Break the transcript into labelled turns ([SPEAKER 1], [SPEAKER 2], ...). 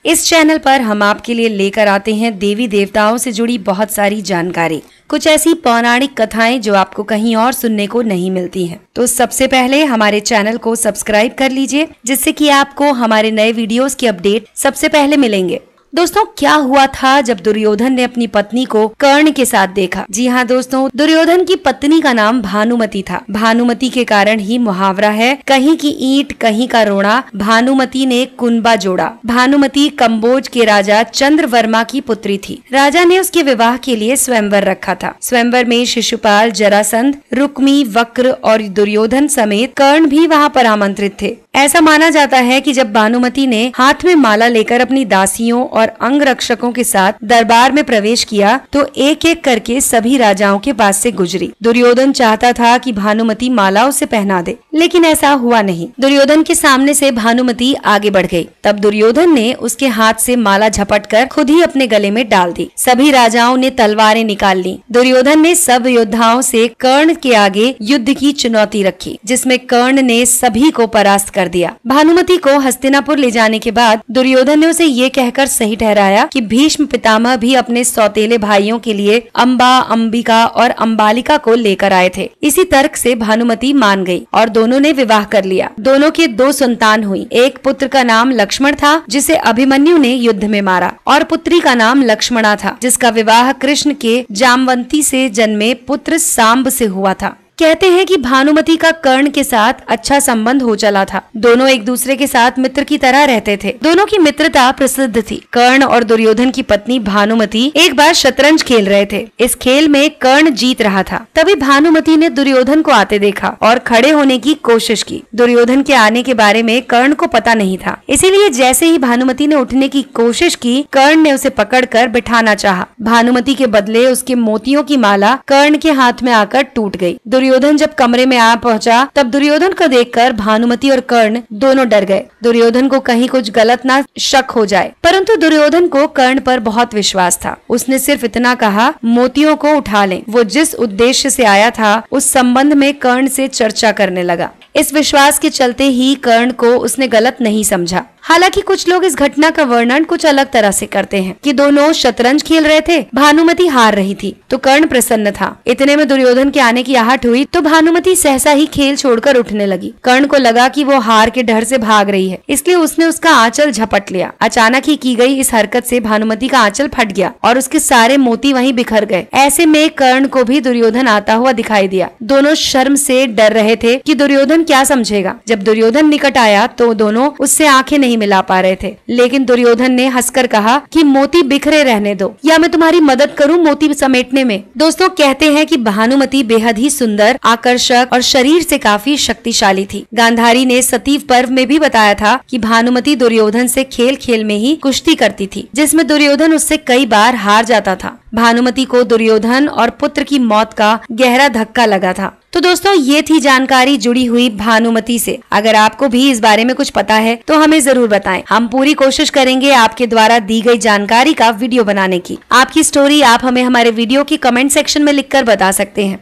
[SPEAKER 1] इस चैनल पर हम आपके लिए लेकर आते हैं देवी देवताओं से जुड़ी बहुत सारी जानकारी, कुछ ऐसी पौराणिक कथाएं जो आपको कहीं और सुनने को नहीं मिलती हैं। तो सबसे पहले हमारे चैनल को सब्सक्राइब कर लीजिए, जिससे कि आपको हमारे नए वीडियोस के अपडेट सबसे पहले मिलेंगे। दोस्तों, क्या हुआ था जब दुर्योधन ने अपनी पत्नी को कर्ण के साथ देखा? जी हाँ दोस्तों, दुर्योधन की पत्नी का नाम भानुमति था। भानुमति के कारण ही मुहावरा है, कहीं की ईंट कहीं का रोड़ा, भानुमति ने कुनबा जोड़ा। भानुमति कंबोज के राजा चंद्रवर्मा की पुत्री थी। राजा ने उसके विवाह के लिए स्वयंवर रखा था। स्वयंवर में शिशुपाल, जरासंध, रुक्मी, वक्र और दुर्योधन समेत कर्ण भी वहाँ पर आमंत्रित थे। ऐसा माना जाता है कि जब भानुमति ने हाथ में माला लेकर अपनी दासियों और अंगरक्षकों के साथ दरबार में प्रवेश किया तो एक एक करके सभी राजाओं के पास से गुजरी। दुर्योधन चाहता था कि भानुमति माला उसे पहना दे, लेकिन ऐसा हुआ नहीं। दुर्योधन के सामने से भानुमति आगे बढ़ गई। तब दुर्योधन ने उसके हाथ से माला झपटकर खुद ही अपने गले में डाल दी। सभी राजाओं ने तलवारें निकाल ली। दुर्योधन ने सब योद्धाओं से कर्ण के आगे युद्ध की चुनौती रखी, जिसमें कर्ण ने सभी को परास्त कर दिया। भानुमति को हस्तिनापुर ले जाने के बाद दुर्योधन ने उसे ये कहकर सही ठहराया कि भीष्म पितामह भी अपने सौतेले भाइयों के लिए अंबा, अंबिका और अंबालिका को लेकर आए थे। इसी तर्क से भानुमति मान गई और दोनों ने विवाह कर लिया। दोनों के 2 संतान हुई। एक पुत्र का नाम लक्ष्मण था, जिसे अभिमन्यु ने युद्ध में मारा, और पुत्री का नाम लक्ष्मणा था, जिसका विवाह कृष्ण के जामवंती से जन्मे पुत्र सांब से हुआ था। कहते हैं कि भानुमति का कर्ण के साथ अच्छा संबंध हो चला था। दोनों एक दूसरे के साथ मित्र की तरह रहते थे। दोनों की मित्रता प्रसिद्ध थी। कर्ण और दुर्योधन की पत्नी भानुमति एक बार शतरंज खेल रहे थे। इस खेल में कर्ण जीत रहा था। तभी भानुमति ने दुर्योधन को आते देखा और खड़े होने की कोशिश की। दुर्योधन के आने के बारे में कर्ण को पता नहीं था, इसीलिए जैसे ही भानुमति ने उठने की कोशिश की, कर्ण ने उसे पकड़कर बिठाना चाहा। भानुमति के बदले उसके मोतियों की माला कर्ण के हाथ में आकर टूट गई। दुर्योधन जब कमरे में आ पहुंचा, तब दुर्योधन को देखकर भानुमति और कर्ण दोनों डर गए। दुर्योधन को कहीं कुछ गलत ना शक हो जाए, परंतु दुर्योधन को कर्ण पर बहुत विश्वास था। उसने सिर्फ इतना कहा, मोतियों को उठा लें। वो जिस उद्देश्य से आया था उस संबंध में कर्ण से चर्चा करने लगा। इस विश्वास के चलते ही कर्ण को उसने गलत नहीं समझा। हालांकि कुछ लोग इस घटना का वर्णन कुछ अलग तरह से करते हैं कि दोनों शतरंज खेल रहे थे, भानुमति हार रही थी तो कर्ण प्रसन्न था। इतने में दुर्योधन के आने की आहट हुई तो भानुमति सहसा ही खेल छोड़कर उठने लगी। कर्ण को लगा कि वो हार के डर से भाग रही है, इसलिए उसने उसका आंचल झपट लिया। अचानक ही की गई इस हरकत से भानुमति का आंचल फट गया और उसके सारे मोती वहीं बिखर गए। ऐसे में कर्ण को भी दुर्योधन आता हुआ दिखाई दिया। दोनों शर्म से डर रहे थे कि दुर्योधन क्या समझेगा। जब दुर्योधन निकट आया तो दोनों उससे आंखें नहीं मिला पा रहे थे, लेकिन दुर्योधन ने हंसकर कहा कि मोती बिखरे रहने दो, या मैं तुम्हारी मदद करूं मोती समेटने में। दोस्तों, कहते हैं कि भानुमति बेहद ही सुंदर, आकर्षक और शरीर से काफी शक्तिशाली थी। गांधारी ने सतीव पर्व में भी बताया था कि भानुमति दुर्योधन से खेल खेल में ही कुश्ती करती थी, जिसमें दुर्योधन उससे कई बार हार जाता था। भानुमति को दुर्योधन और पुत्र की मौत का गहरा धक्का लगा था। तो दोस्तों, ये थी जानकारी जुड़ी हुई भानुमति से। अगर आपको भी इस बारे में कुछ पता है तो हमें जरूर बताएं। हम पूरी कोशिश करेंगे आपके द्वारा दी गई जानकारी का वीडियो बनाने की। आपकी स्टोरी आप हमें हमारे वीडियो की कमेंट सेक्शन में लिखकर बता सकते हैं।